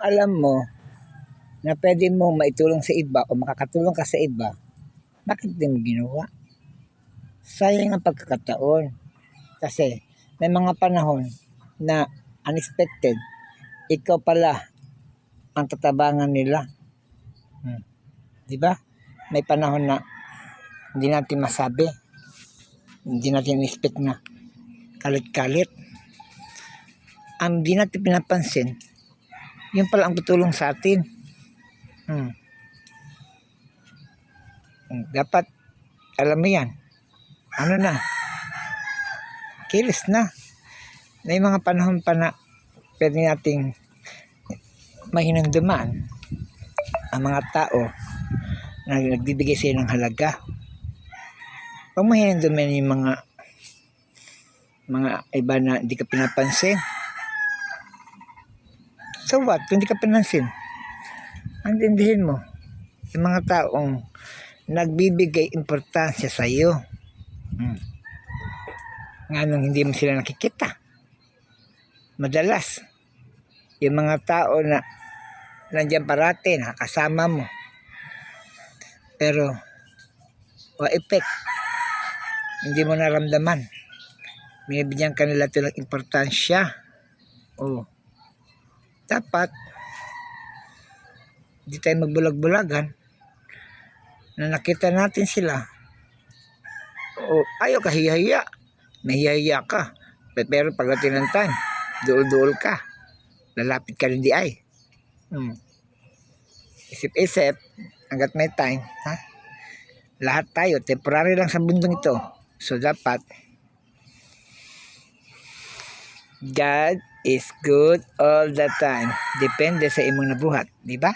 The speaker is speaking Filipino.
alam mo na pwede mo maitulong sa iba o makakatulong ka sa iba, bakit di mo ginawa? Sayang ang pagkakataon. Kasi may mga panahon na unexpected, ikaw pala ang tatabangan nila. Di ba? May panahon na hindi natin masabi, hindi natin expect na kalit-kalit. Ang hindi natin pinapansin, yun pala ang tutulong sa atin. Dapat, alam mo yan, ano na, kilos na. May mga panahon pa na pwede nating mahinanduman ang mga tao na nagbibigay sa'yo ng halaga. Huwag mo hinanduman yung mga iba na hindi ka pinapansin. So what? Kung hindi ka pinansin, antindihin mo yung mga taong nagbibigay importansya sa iyo. Nga nung hindi mo sila nakikita. Madalas, yung mga tao na nandiyan parati, nakasama mo. Pero, effect, hindi mo naramdaman. Binibigyan ka nila ito ng importansya. Dapat, hindi tayo magbulag-bulagan na nakita natin sila. Ayaw ka hiya-hiya. Mahihiya ka. Pero pagdating ng time, duol-duol ka. Lalapit ka rin di ay. Isip-isip, hanggat may time, ha? Lahat tayo, temporary lang sa mundong ito. So dapat, God is good all the time. Depende sa imong nabuhat, di ba?